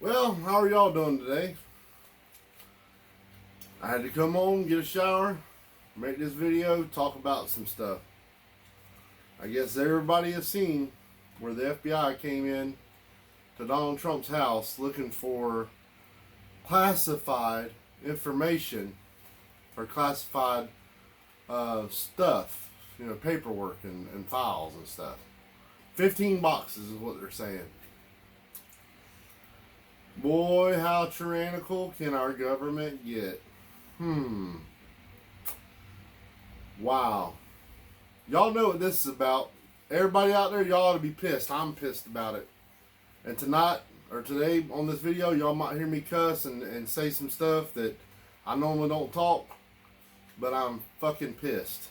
Well, how are y'all doing today? I had to come home, get a shower, make this video, talk about some stuff. I guess everybody has seen where the FBI came in to Donald Trump's house looking for classified information or classified stuff, paperwork and files and stuff. 15 boxes is what they're saying. Boy, how tyrannical can our government get? Wow. Y'all know what this is about. Everybody out there, y'all ought to be pissed. I'm pissed about it. And tonight, or today on this video, y'all might hear me cuss and say some stuff that I normally don't talk, but I'm fucking pissed.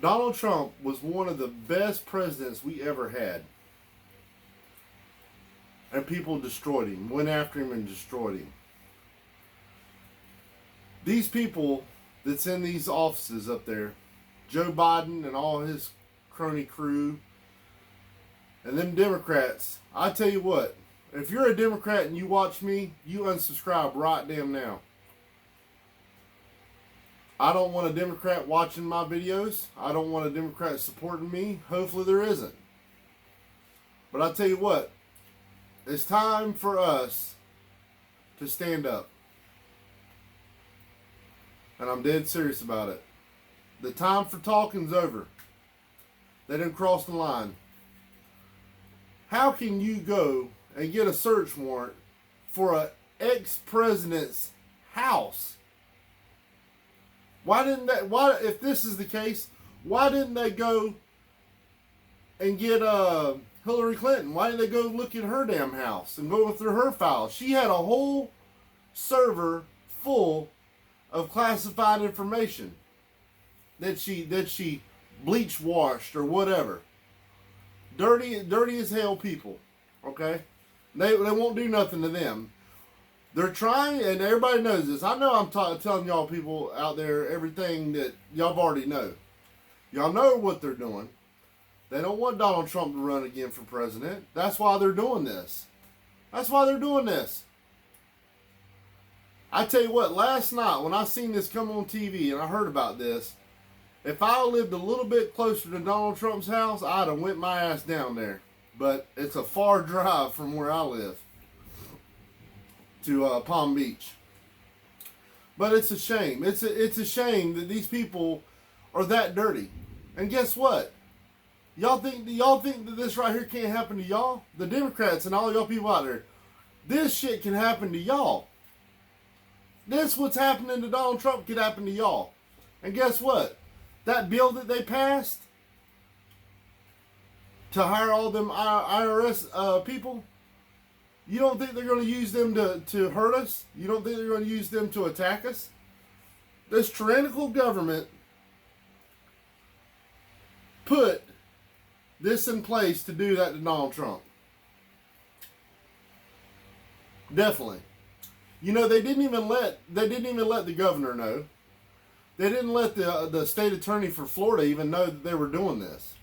Donald Trump was one of the best presidents we ever had. And people destroyed him, went after him and destroyed him. These people that's in these offices up there, Joe Biden and all his crony crew, and them Democrats, I tell you what, if you're a Democrat and you watch me, you unsubscribe right damn now. I don't want a Democrat watching my videos. I don't want a Democrat supporting me. Hopefully there isn't. But I tell you what, it's time for us to stand up. And I'm dead serious about it. The time for talking's over. They didn't cross the line. How can you go and get a search warrant for an ex-president's house? If this is the case, why didn't they go and get Hillary Clinton? Why didn't they go look at her damn house and go through her files? She had a whole server full of classified information that she bleach washed or whatever. Dirty as hell people. Okay, they won't do nothing to them. They're trying, and everybody knows this. I know I'm telling y'all people out there everything that y'all already know. Y'all know what they're doing. They don't want Donald Trump to run again for president. That's why they're doing this. That's why they're doing this. I tell you what, last night when I seen this come on TV and I heard about this, if I lived a little bit closer to Donald Trump's house, I'd have went my ass down there. But it's a far drive from where I live to Palm Beach. But it's a shame. It's a shame that these people are that dirty. And guess what? Y'all think that this right here can't happen to y'all? The Democrats and all y'all people out there, this shit can happen to y'all. This what's happening to Donald Trump could happen to y'all. And guess what? That bill that they passed to hire all them IRS people, you don't think they're going to use them to hurt us? You don't think they're going to use them to attack us? This tyrannical government put this in place to do that to Donald Trump. Definitely. They didn't even let the governor know. They didn't let the state attorney for Florida even know that they were doing this.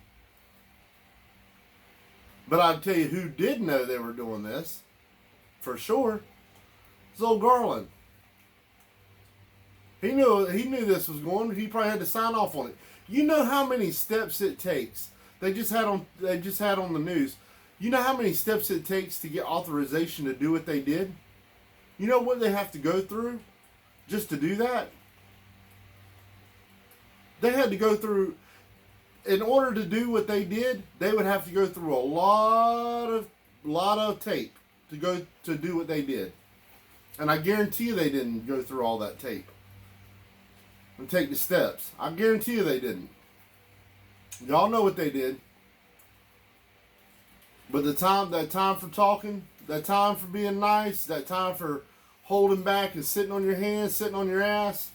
But I'll tell you who did know they were doing this, for sure. It's old Garland. He knew this was going. He probably had to sign off on it. You know how many steps it takes? They just had on the news. You know how many steps it takes to get authorization to do what they did? You know what they have to go through just to do that? They had to go through, in order to do what they did, they would have to go through a lot of tape to do what they did. And I guarantee you they didn't go through all that tape and take the steps. I guarantee you they didn't. Y'all know what they did. But that time for talking, that time for being nice, that time for holding back and sitting on your hands, sitting on your ass.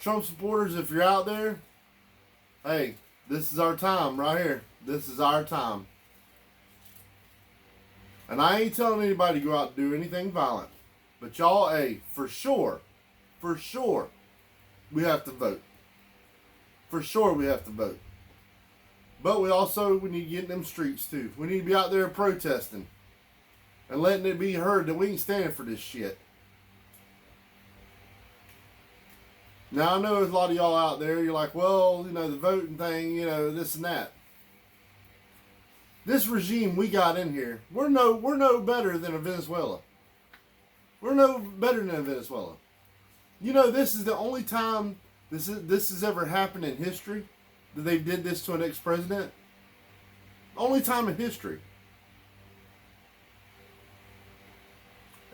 Trump supporters, if you're out there, hey, this is our time right here. This is our time. And I ain't telling anybody to go out and do anything violent. But y'all, hey, for sure, we have to vote. For sure we have to vote. But we need to get in them streets too. We need to be out there protesting. and letting it be heard that we ain't standing for this shit. Now I know there's a lot of y'all out there, you're like, well, the voting thing, this and that. This regime we got in here, we're no better than a Venezuela. We're no better than a Venezuela. This is the only time this has ever happened in history that they did this to an ex-president. Only time in history.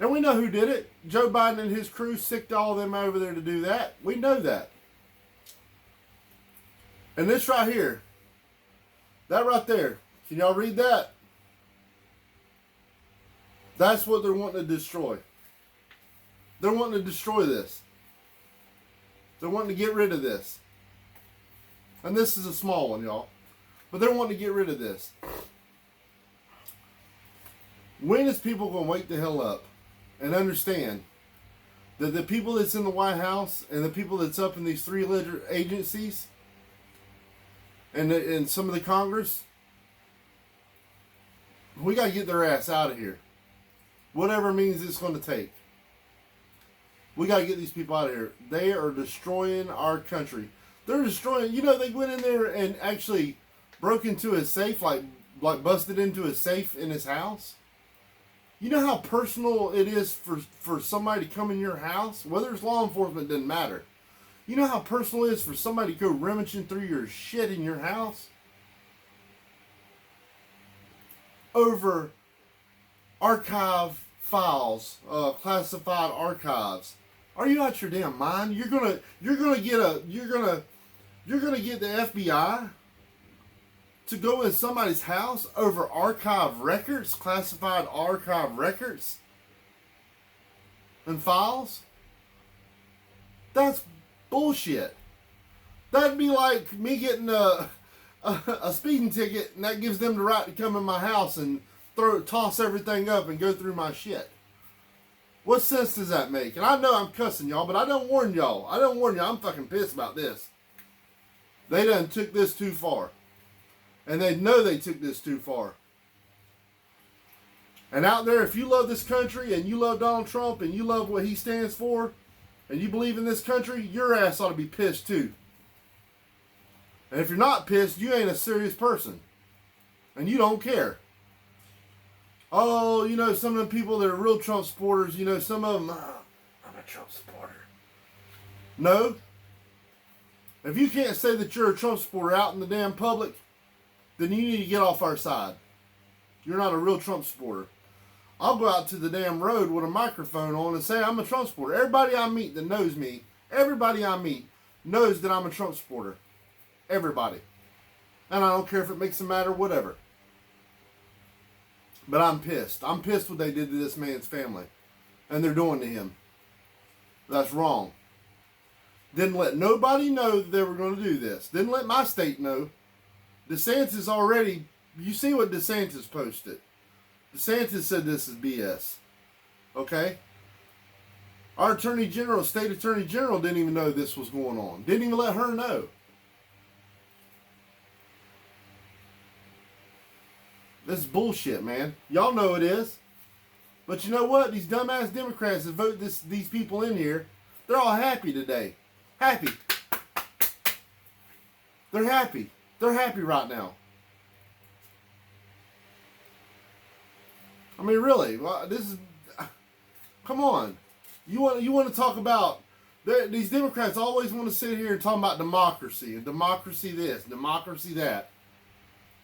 And we know who did it. Joe Biden and his crew sicked all of them over there to do that. We know that. And this right here, that right there, can y'all read that? That's what they're wanting to destroy. They're wanting to destroy this. They're wanting to get rid of this. And this is a small one, y'all. But they're wanting to get rid of this. When is people going to wake the hell up and understand that the people that's in the White House and the people that's up in these three agencies and some of the Congress, we got to get their ass out of here. Whatever means it's going to take. We got to get these people out of here. They are destroying our country. They're destroying, they went in there and actually broke into a safe, like busted into a safe in his house. You know how personal it is for somebody to come in your house? Whether it's law enforcement, doesn't matter. You know how personal it is for somebody to go rummaging through your shit in your house? Over archive files, classified archives. Are you out your damn mind? You're gonna get the FBI to go in somebody's house over archive records, classified archive records and files? That's bullshit. That'd be like me getting a speeding ticket, and that gives them the right to come in my house and toss everything up and go through my shit. What sense does that make? And I know I'm cussing y'all, but I don't warn y'all. I'm fucking pissed about this. They done took this too far. And they know they took this too far. And out there, if you love this country and you love Donald Trump and you love what he stands for and you believe in this country, your ass ought to be pissed too. And if you're not pissed, you ain't a serious person. And you don't care. Oh, some of the people that are real Trump supporters, some of them, I'm a Trump supporter. No. If you can't say that you're a Trump supporter out in the damn public, then you need to get off our side. You're not a real Trump supporter. I'll go out to the damn road with a microphone on and say I'm a Trump supporter. Everybody I meet that knows me, everybody I meet knows that I'm a Trump supporter. Everybody. And I don't care if it makes them mad or whatever. But I'm pissed. I'm pissed what they did to this man's family. And they're doing to him. That's wrong. Didn't let nobody know that they were going to do this. Didn't let my state know. DeSantis already, you see what DeSantis posted. DeSantis said this is BS. Okay? Our Attorney General, State Attorney General didn't even know this was going on. Didn't even let her know. This is bullshit, man. Y'all know it is. But you know what? These dumbass Democrats that vote these people in here, they're all happy today. Happy. They're happy. They're happy right now. I mean, really, this is. Come on, you want to talk about these Democrats always want to sit here and talk about democracy and democracy this, democracy that.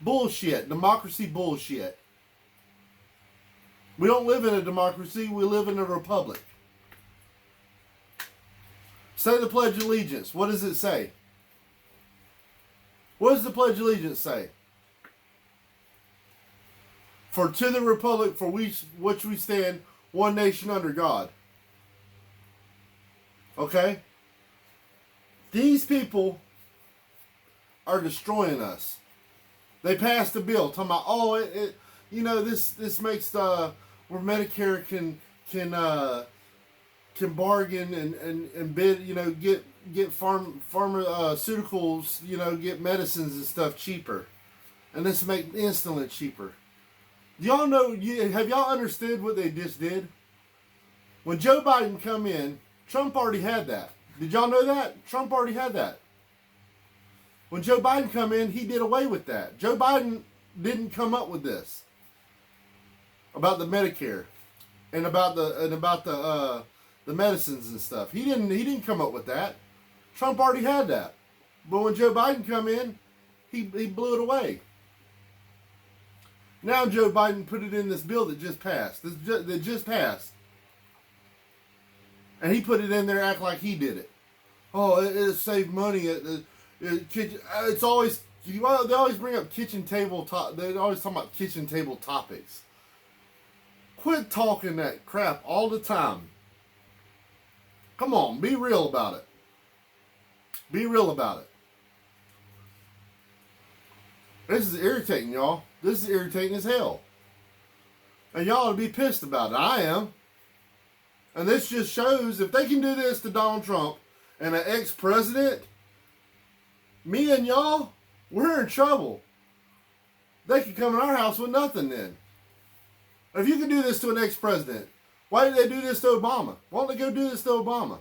Bullshit. Democracy bullshit. We don't live in a democracy. We live in a republic. Say the Pledge of Allegiance. What does it say? What does the Pledge of Allegiance say? For to the republic for which we stand, one nation under God. Okay? These people are destroying us. They passed a bill talking about, this makes where Medicare can bargain and bid, get pharmaceuticals, get medicines and stuff cheaper, and this make instantly cheaper. Y'all know, have y'all understood what they just did? When Joe Biden come in, Trump already had that. Did y'all know that? Trump already had that. When Joe Biden come in, he did away with that. Joe Biden didn't come up with this about the Medicare and about the medicines and stuff. He didn't come up with that. Trump already had that. But when Joe Biden come in, he blew it away. Now Joe Biden put it in this bill that just passed. That just passed. And he put it in there, act like he did it. Oh, it saved money. It's always, they always bring up kitchen table. They always talk about kitchen table topics. Quit talking that crap all the time. Come on, be real about it. Be real about it. This is irritating, y'all. This is irritating as hell. And y'all ought to be pissed about it. I am. And this just shows if they can do this to Donald Trump and an ex-president, me and y'all, we're in trouble. They could come in our house with nothing then. If you can do this to an ex-president, why did they do this to Obama? Why don't they go do this to Obama?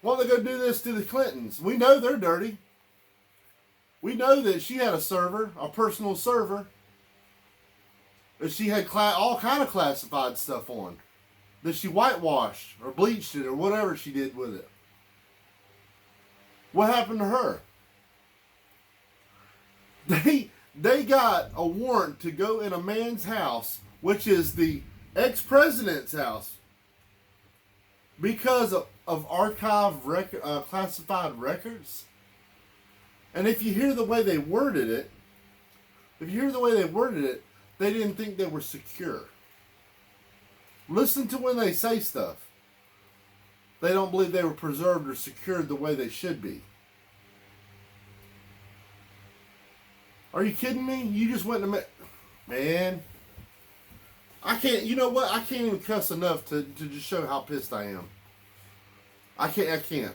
Why don't they go do this to the Clintons? We know they're dirty. We know that she had a server, a personal server, that she had all kind of classified stuff on. That she whitewashed or bleached it or whatever she did with it. What happened to her? They got a warrant to go in a man's house, which is the ex-president's house, because of classified records. And if you hear the way they worded it, they didn't think they were secure. Listen to when they say stuff. They don't believe they were preserved or secured the way they should be. Are you kidding me? You just went to... Man. I can't... You know what? I can't even cuss enough to just show how pissed I am. I can't.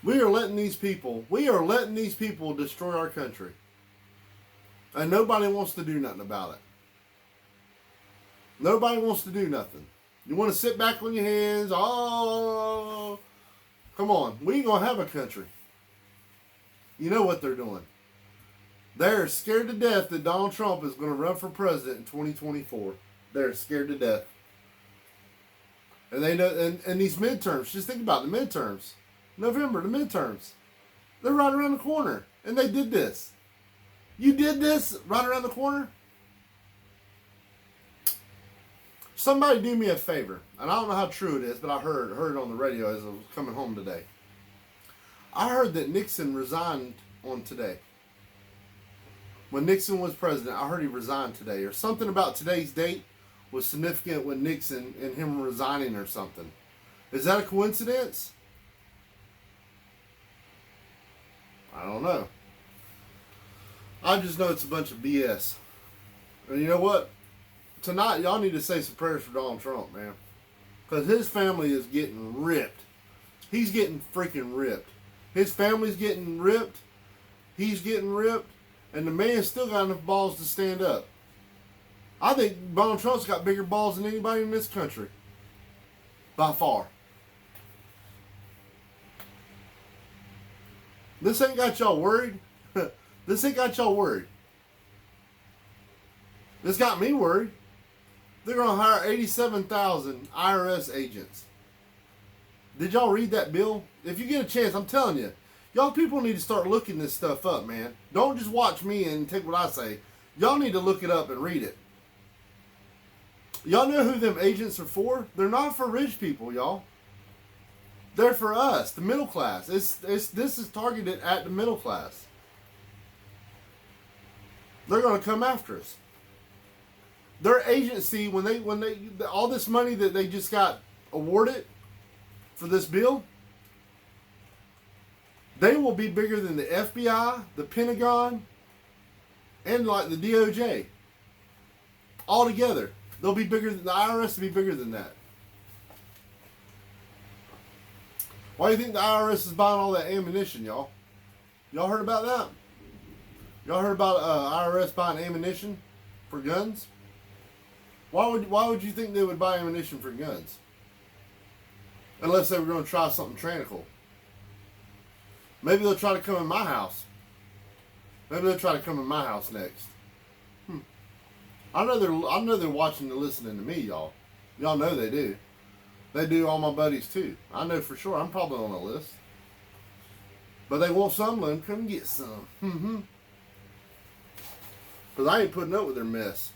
We are letting these people destroy our country. And nobody wants to do nothing about it. Nobody wants to do nothing. You want to sit back on your hands? Oh, come on. We ain't going to have a country. You know what they're doing. They're scared to death that Donald Trump is going to run for president in 2024. They're scared to death. And they know, and these midterms, just think about the midterms. November, the midterms. They're right around the corner. And they did this. You did this right around the corner? Somebody do me a favor, and I don't know how true it is, but I heard it on the radio as I was coming home today. I heard that Nixon resigned on today. When Nixon was president, I heard he resigned today, or something about today's date was significant with Nixon and him resigning or something. Is that a coincidence? I don't know. I just know it's a bunch of BS. And you know what? Tonight, y'all need to say some prayers for Donald Trump, man. Because his family is getting ripped. He's getting freaking ripped. His family's getting ripped. He's getting ripped. And the man's still got enough balls to stand up. I think Donald Trump's got bigger balls than anybody in this country. By far. This ain't got y'all worried. This ain't got y'all worried. This got me worried. They're going to hire 87,000 IRS agents. Did y'all read that bill? If you get a chance, I'm telling you, y'all people need to start looking this stuff up, man. Don't just watch me and take what I say. Y'all need to look it up and read it. Y'all know who them agents are for? They're not for rich people, y'all. They're for us, the middle class. This is targeted at the middle class. They're going to come after us. Their agency, when they all this money that they just got awarded for this bill, they will be bigger than the FBI, the Pentagon, and like the DOJ. All together, they'll be bigger than the IRS. Will be bigger than that. Why do you think the IRS is buying all that ammunition, y'all? Y'all heard about that? Y'all heard about IRS buying ammunition for guns? Why would you think they would buy ammunition for guns? Unless they were going to try something tyrannical. Maybe they'll try to come in my house. Maybe they'll try to come in my house next. I know they're watching and listening to me, y'all. Y'all know they do. They do all my buddies too. I know for sure. I'm probably on the list. But they want some of them. Come get some. Because I ain't putting up with their mess.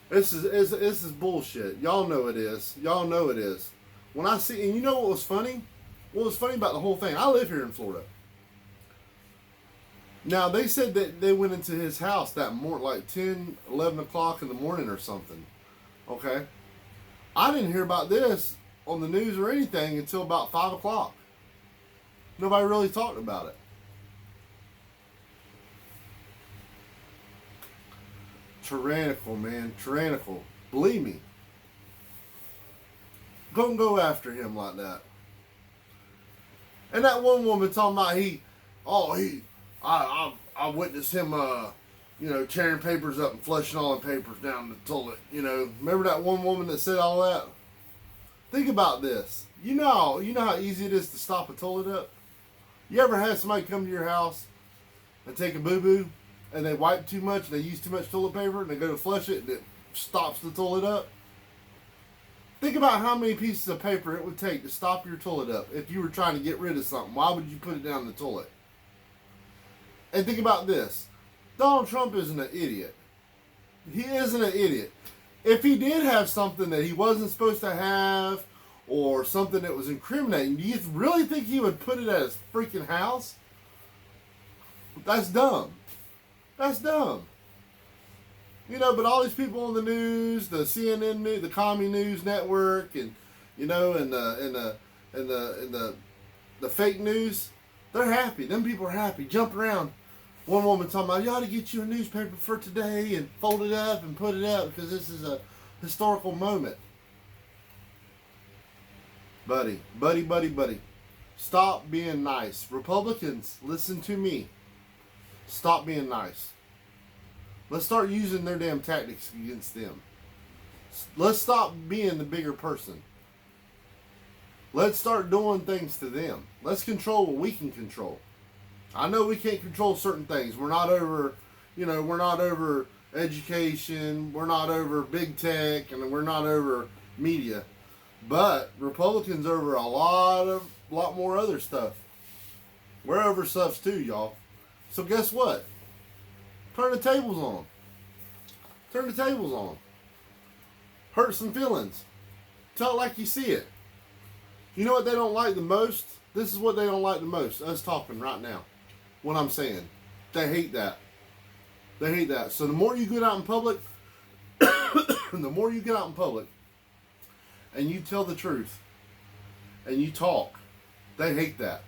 This is bullshit. Y'all know it is. Y'all know it is. When I see, and you know what was funny? What was funny about the whole thing? I live here in Florida. Now, they said that they went into his house that morning, like 10, 11 o'clock in the morning or something. Okay? I didn't hear about this on the news or anything until about 5 o'clock. Nobody really talked about it. Tyrannical, man. Tyrannical. Believe me. Don't go after him like that. And that one woman talking about I witnessed him, tearing papers up and flushing all the papers down the toilet. Remember that one woman that said all that? Think about this. You know how easy it is to stop a toilet up? You ever had somebody come to your house and take a boo-boo and they wipe too much and they use too much toilet paper and they go to flush it and it stops the toilet up? Think about how many pieces of paper it would take to stop your toilet up if you were trying to get rid of something. Why would you put it down the toilet? And think about this. Donald Trump isn't an idiot. He isn't an idiot. If he did have something that he wasn't supposed to have or something that was incriminating, do you really think he would put it at his freaking house? That's dumb. That's dumb. But all these people on the news, the CNN news, the Commie News Network, and the fake news, they're happy. Them people are happy, jumping around. One woman talking about, you ought to get you a newspaper for today and fold it up and put it up because this is a historical moment. Buddy. Stop being nice. Republicans, listen to me. Stop being nice. Let's start using their damn tactics against them. Let's stop being the bigger person. Let's start doing things to them. Let's control what we can control. I know we can't control certain things. We're not over, we're not over education. We're not over big tech, and we're not over media. But Republicans over a lot more other stuff. We're over stuff too, y'all. So guess what? Turn the tables on. Turn the tables on. Hurt some feelings. Tell it like you see it. You know what they don't like the most? This is what they don't like the most. Us talking right now. What I'm saying. They hate that. They hate that. So the more you get out in public, and you tell the truth, and you talk, they hate that.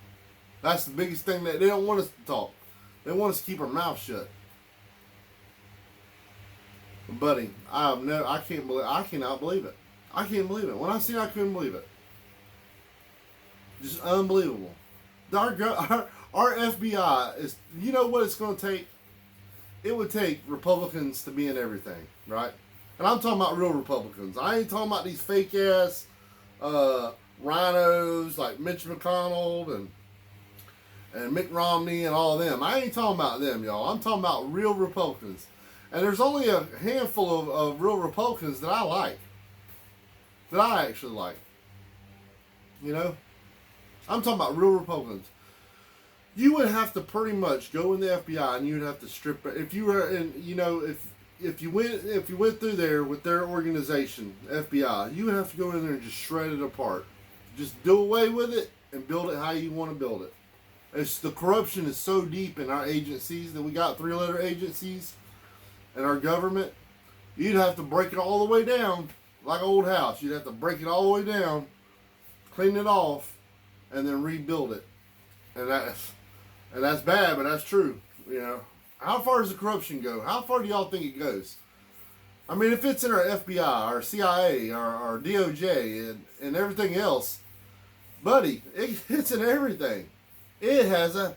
That's the biggest thing that they don't want us to talk. They want us to keep our mouth shut. Buddy, I cannot believe it. I can't believe it. When I seen it, I couldn't believe it. Just unbelievable. Our FBI is, you know what it's going to take? It would take Republicans to be in everything, right? And I'm talking about real Republicans. I ain't talking about these fake ass rhinos like Mitch McConnell and Mitt Romney and all of them. I ain't talking about them, y'all. I'm talking about real Republicans. And there's only a handful of real Republicans that I like. That I actually like. I'm talking about real Republicans. You would have to pretty much go in the FBI and you would have to strip it. If you were in, if you went through there with their organization, FBI, you would have to go in there and just shred it apart. Just do away with it and build it how you want to build it. The corruption is so deep in our agencies that we got 3-letter agencies in our government. You'd have to break it all the way down like an old house. You'd have to break it all the way down, clean it off, and then rebuild it. And that's bad, but that's true. How far does the corruption go? How far do y'all think it goes? I mean, if it's in our FBI, our CIA, our DOJ, and everything else, buddy, it's in everything. It has a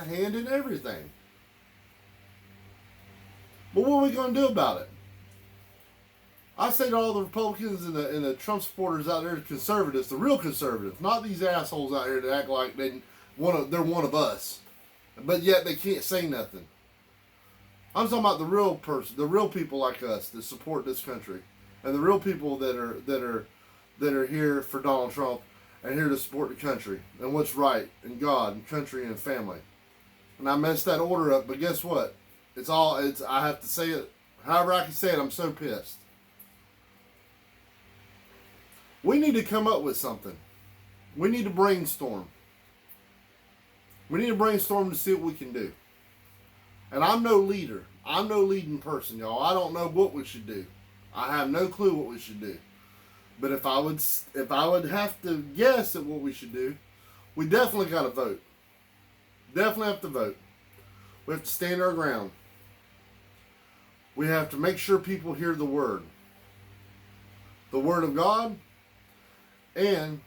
hand in everything. But what are we going to do about it? I say to all the Republicans and the Trump supporters out there, conservatives, the real conservatives, not these assholes out here that act like they're one of us, but yet they can't say nothing. I'm talking about the real person, the real people like us that support this country, and the real people that are here for Donald Trump and here to support the country and what's right and God and country and family. And I messed that order up, but guess what? I have to say it however I can say it. I'm so pissed. We need to come up with something. We need to brainstorm. We need to brainstorm to see what we can do. And I'm no leader. I'm no leading person, y'all. I don't know what we should do. I have no clue what we should do. But if I would have to guess at what we should do, we definitely got to vote. Definitely have to vote. We have to stand our ground. We have to make sure people hear the word. The word of God and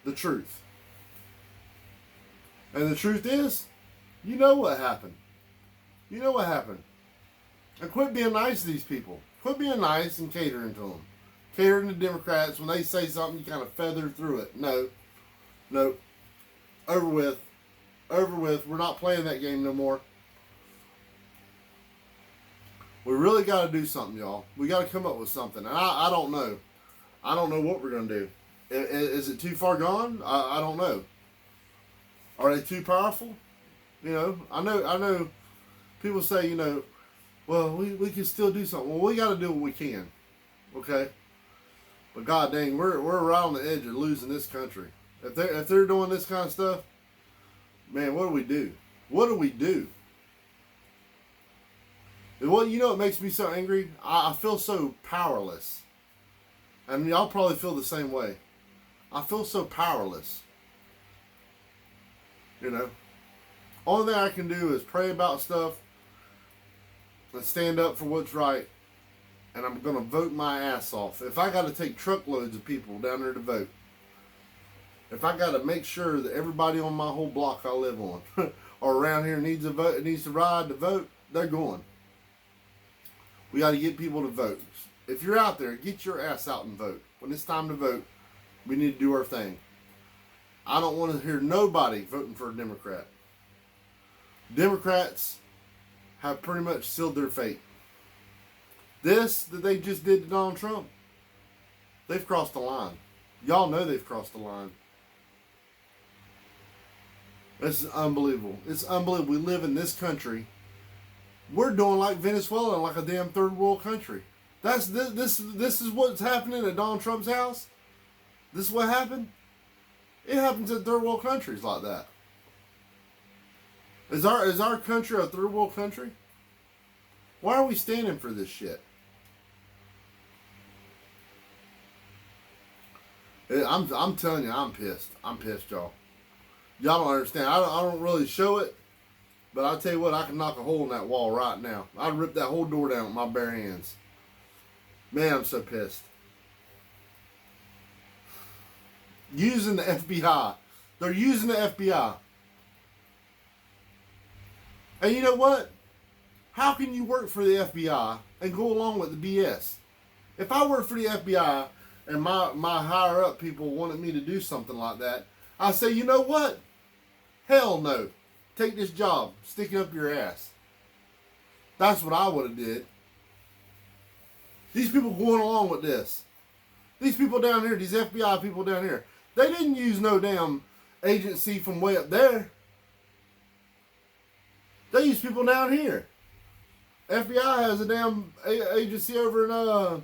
the truth. And the truth is, you know what happened. You know what happened. And quit being nice to these people. Quit being nice and catering to them. Catering to Democrats. When they say something, you kind of feather through it. No. Over with. Over with. We're not playing that game no more. We really got to do something, y'all. We got to come up with something. And I don't know. I don't know what we're going to do. Is it too far gone? I don't know. Are they too powerful? You know, I know people say, you know, well, we can still do something. Well, we got to do what we can. Okay? But god dang, we're right on the edge of losing this country. If they're doing this kind of stuff, man, what do we do? What do we do? Well, you know what makes me so angry? I feel so powerless. And y'all probably feel the same way. I feel so powerless. You know? Only thing I can do is pray about stuff and stand up for what's right. And I'm going to vote my ass off. If I got to take truckloads of people down there to vote. If I got to make sure that everybody on my whole block I live on or around here needs a vote, needs to ride to vote, they're going. We got to get people to vote. If you're out there, get your ass out and vote. When it's time to vote, we need to do our thing. I don't want to hear nobody voting for a Democrat. Democrats have pretty much sealed their fate. This that they just did to Donald Trump, they've crossed the line. Y'all know they've crossed the line. This is unbelievable. It's unbelievable. We live in this country. We're doing like Venezuela, like a damn third world country. This is what's happening at Donald Trump's house. This is what happened. It happens in third world countries like that. Is our country a third world country? Why are we standing for this shit? I'm telling you, I'm pissed. I'm pissed, y'all. Y'all don't understand. I don't really show it, but I'll tell you what, I can knock a hole in that wall right now. I'd rip that whole door down with my bare hands. Man, I'm so pissed. Using the FBI. They're using the FBI. And you know what? How can you work for the FBI and go along with the BS? If I worked for the FBI and my higher up people wanted me to do something like that, I say, you know what? Hell no. Take this job. Stick it up your ass. That's what I would have did. These people going along with this. These people down here, these FBI people down here, they didn't use no damn agency from way up there. They use people down here. FBI has a damn agency over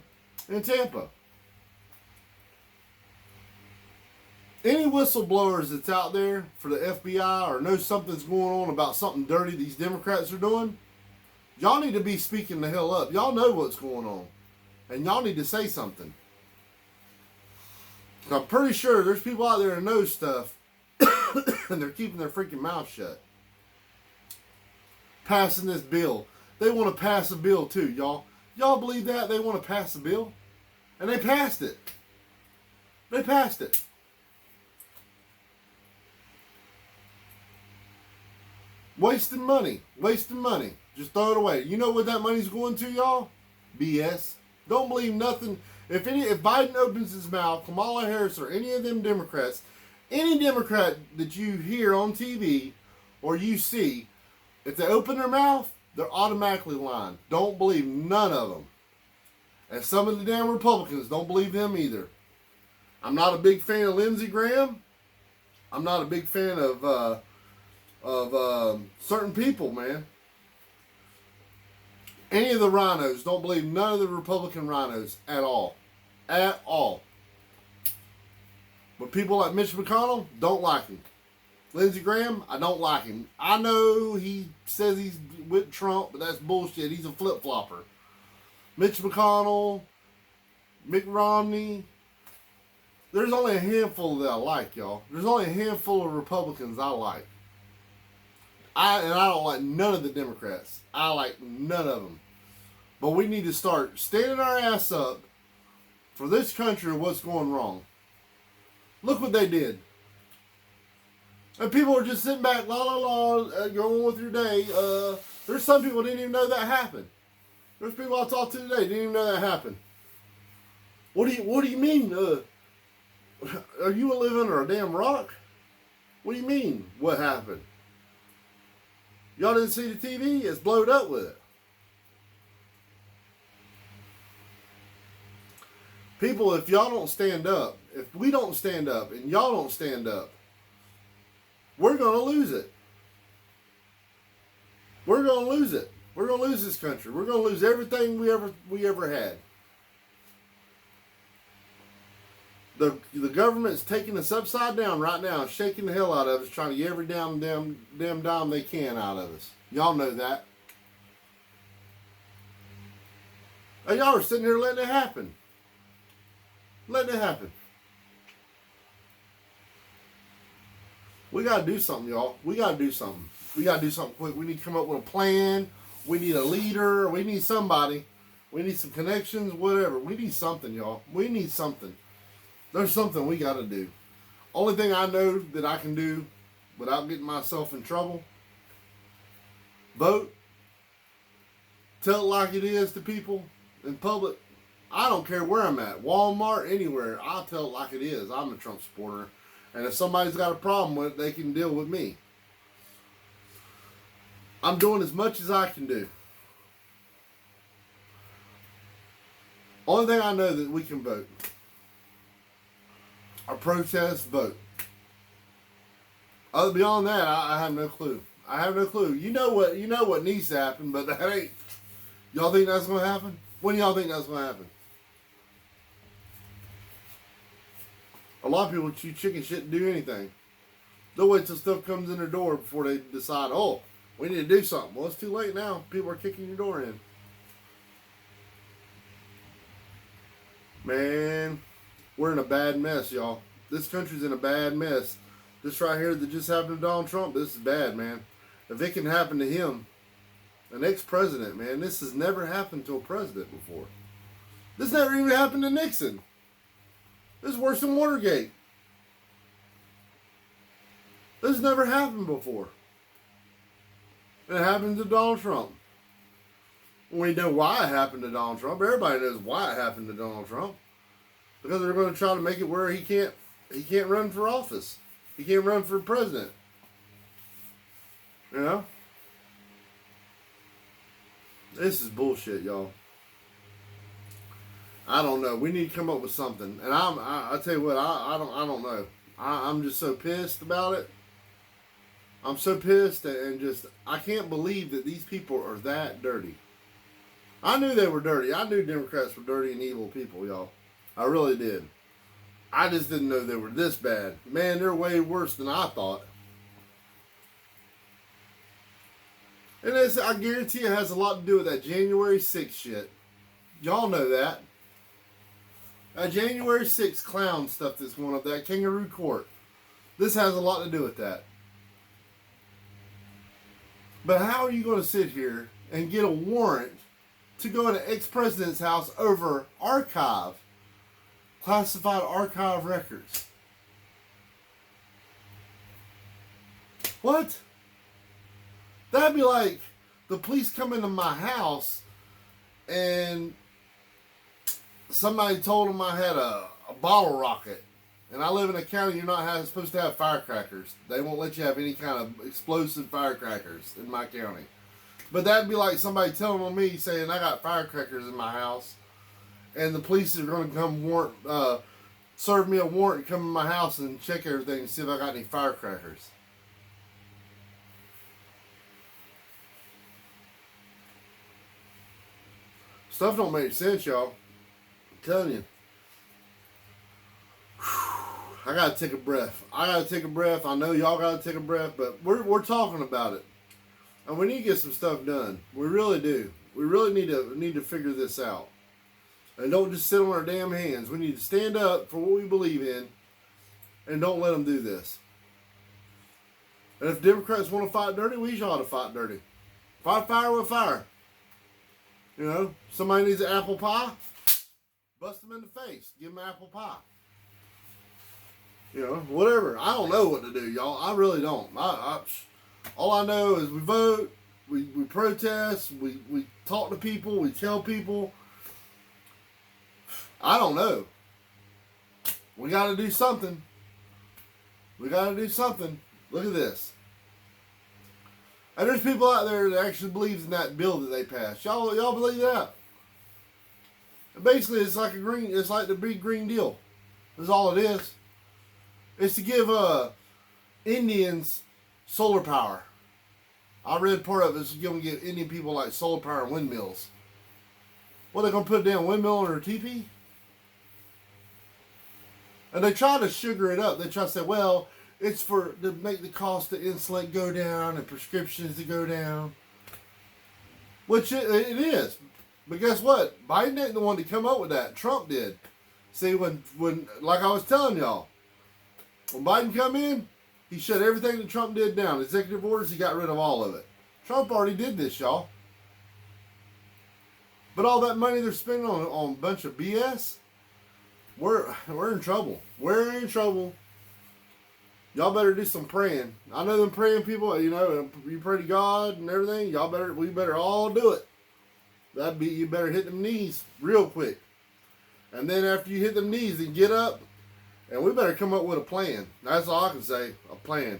in Tampa. Any whistleblowers that's out there for the FBI or know something's going on about something dirty these Democrats are doing, y'all need to be speaking the hell up. Y'all know what's going on. And y'all need to say something. I'm pretty sure there's people out there that know stuff and they're keeping their freaking mouth shut. Passing this bill. They want to pass a bill too, y'all. Y'all believe that? They want to pass a bill? And they passed it. They passed it. Wasting money. Wasting money. Just throw it away. You know what that money's going to, y'all? BS. Don't believe nothing. If Biden opens his mouth, Kamala Harris or any of them Democrats, any Democrat that you hear on TV or you see, if they open their mouth, they're automatically lying. Don't believe none of them. And some of the damn Republicans, don't believe them either. I'm not a big fan of Lindsey Graham. I'm not a big fan of certain people, man. Any of the rhinos, don't believe none of the Republican rhinos at all. At all. But people like Mitch McConnell, don't like him. Lindsey Graham, I don't like him. I know he says he's with Trump, but that's bullshit. He's a flip-flopper. Mitch McConnell, Mitt Romney. There's only a handful that I like, y'all. There's only a handful of Republicans I like. I don't like none of the Democrats. I like none of them. But we need to start standing our ass up for this country and what's going wrong. Look what they did. And people are just sitting back, la la la, going with your day. There's some people that didn't even know that happened. There's people I talked to today didn't even know that happened. What do you mean? Are you living under a damn rock? What do you mean? What happened? Y'all didn't see the TV? It's blowed up with it. People, if y'all don't stand up, if we don't stand up and y'all don't stand up, we're going to lose it. We're going to lose it. We're going to lose this country. We're going to lose everything we ever had. The government's taking us upside down right now and shaking the hell out of us, trying to get every damn dime they can out of us. Y'all know that. And y'all are sitting here letting it happen. Letting it happen. We got to do something, y'all. We got to do something. We got to do something quick. We need to come up with a plan. We need a leader. We need somebody. We need some connections, whatever. We need something, y'all. We need something. There's something we got to do. Only thing I know that I can do without getting myself in trouble, vote. Tell it like it is to people in public. I don't care where I'm at. Walmart, anywhere. I'll tell it like it is. I'm a Trump supporter. And if somebody's got a problem with it, they can deal with me. I'm doing as much as I can do. Only thing I know that we can vote. Or protest, vote. Other beyond that, I have no clue. I have no clue. You know what needs to happen, but that ain't. Y'all think that's gonna happen? When do y'all think that's gonna happen? A lot of people chew chicken shit and do anything. They'll wait till stuff comes in their door before they decide, oh, we need to do something. Well, it's too late now. People are kicking your door in. Man, we're in a bad mess, y'all. This country's in a bad mess. This right here that just happened to Donald Trump, this is bad, man. If it can happen to him, an ex-president, man, this has never happened to a president before. This never even happened to Nixon. This is worse than Watergate. This has never happened before. It happened to Donald Trump. We know why it happened to Donald Trump. Everybody knows why it happened to Donald Trump. Because they're going to try to make it where he can't run for office. He can't run for president. You know? This is bullshit, y'all. I don't know. We need to come up with something. And I tell you what, I don't know. I'm just so pissed about it. I'm so pissed and just, I can't believe that these people are that dirty. I knew they were dirty. I knew Democrats were dirty and evil people, y'all. I really did. I just didn't know they were this bad. Man, they're way worse than I thought. And I guarantee it has a lot to do with that January 6th shit. Y'all know that. That January 6th clown stuff that's going up, that kangaroo court. This has a lot to do with that. But how are you going to sit here and get a warrant to go to an ex-president's house over classified archive records? That'd be like the police come into my house and somebody told them I had a bottle rocket. And I live in a county you're not supposed to have firecrackers. They won't let you have any kind of explosive firecrackers in my county. But that'd be like somebody telling on me saying I got firecrackers in my house. And the police are going to come serve me a warrant, come in my house and check everything and see if I got any firecrackers. Stuff don't make sense, y'all. I'm telling you. I gotta take a breath. I know y'all gotta take a breath, but we're talking about it, and we need to get some stuff done. We really do. We really need to figure this out, and don't just sit on our damn hands. We need to stand up for what we believe in, and don't let them do this. And if Democrats want to fight dirty, we ought to fight dirty. Fight fire with fire. You know, somebody needs an apple pie, bust them in the face, give them apple pie. You know, whatever. I don't know what to do, y'all. I really don't. All I know is we vote, we protest, we talk to people, we tell people. I don't know. We got to do something. Look at this. And there's people out there that actually believes in that bill that they passed. Y'all believe that? And basically, it's like the big Green Deal. That's all it is. It's to give Indians solar power. I read part of it. It's going to give Indian people like solar power and windmills. What, they going to put a damn windmill on their teepee? And they try to sugar it up. They try to say, well, it's to make the cost of insulin go down and prescriptions to go down. Which it is. But guess what? Biden ain't the one to come up with that. Trump did. See, when like I was telling y'all, when Biden come in, he shut everything that Trump did down. Executive orders, he got rid of all of it. Trump already did this, y'all. But all that money they're spending on a bunch of BS, we're in trouble. We're in trouble. Y'all better do some praying. I know them praying people, you know, you pray to God and everything. We better all do it. You better hit them knees real quick. And then after you hit them knees, then get up. And we better come up with a plan. That's all I can say. A plan.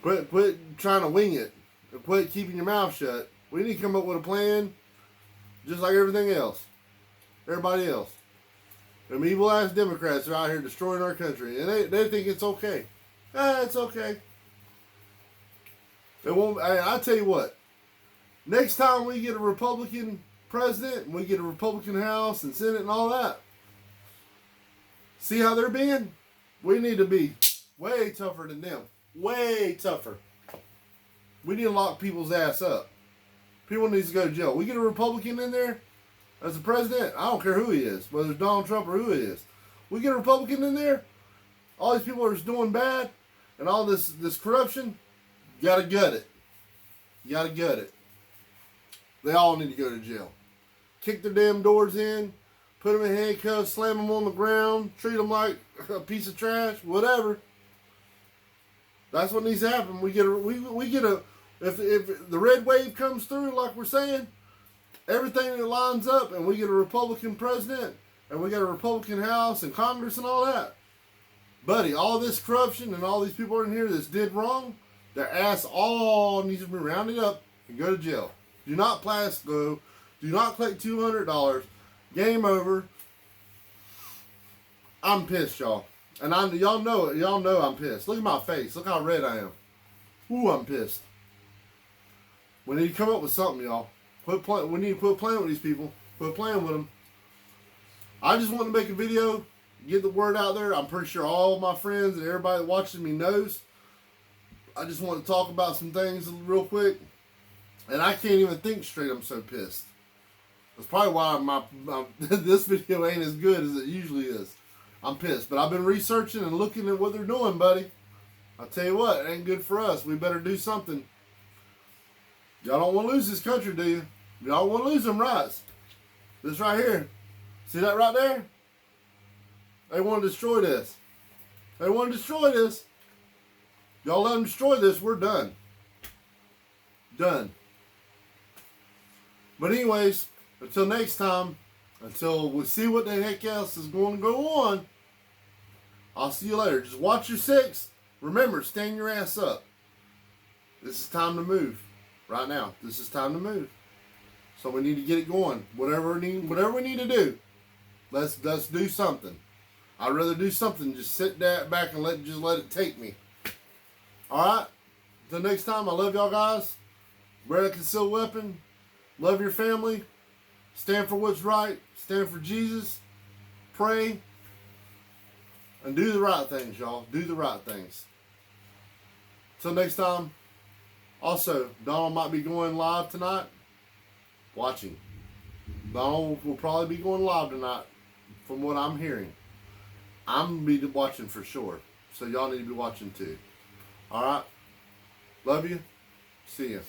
Quit trying to wing it. And quit keeping your mouth shut. We need to come up with a plan. Just like everything else. Everybody else. Them evil ass Democrats are out here destroying our country. And they think it's okay. It's okay. It won't. I tell you what. Next time we get a Republican president, and we get a Republican House and Senate and all that. See how they're being? We need to be way tougher than them. Way tougher. We need to lock people's ass up. People need to go to jail. We get a Republican in there as a president, I don't care who he is, whether it's Donald Trump or who it is. We get a Republican in there, all these people are just doing bad, and all this corruption, you gotta gut it. You gotta gut it. They all need to go to jail. Kick their damn doors in. Put them in handcuffs, slam them on the ground, treat them like a piece of trash, whatever. That's what needs to happen. We get a if the red wave comes through like we're saying, everything that lines up, and we get a Republican president, and we got a Republican House and Congress and all that. Buddy, all this corruption and all these people in here that did wrong, their ass all needs to be rounded up and go to jail. Do not pass go. Do not collect $200. Game over. I'm pissed, y'all. And y'all know it. Y'all know I'm pissed. Look at my face. Look how red I am. Ooh, I'm pissed. We need to come up with something, y'all. We need to quit playing with these people. Quit playing with them. I just want to make a video, get the word out there. I'm pretty sure all my friends and everybody watching me knows. I just want to talk about some things real quick. And I can't even think straight. I'm so pissed. That's probably why this video ain't as good as it usually is. I'm pissed. But I've been researching and looking at what they're doing, buddy. I'll tell you what, it ain't good for us. We better do something. Y'all don't want to lose this country, do you? Y'all want to lose them rights. This right here. See that right there? They want to destroy this. They want to destroy this. Y'all let them destroy this, we're done. Done. But anyways, until next time, until we see what the heck else is going to go on, I'll see you later. Just watch your six. Remember, stand your ass up. This is time to move. Right now, this is time to move. So we need to get it going. Whatever we need to do, let's do something. I'd rather do something than just sit back and let it take me. All right. Until next time, I love y'all guys. Wear a concealed weapon. Love your family. Stand for what's right. Stand for Jesus. Pray. And do the right things, y'all. Do the right things. Till next time. Also, Donald might be going live tonight. Watching. Donald will probably be going live tonight from what I'm hearing. I'm going to be watching for sure. So y'all need to be watching too. Alright? Love you. See ya.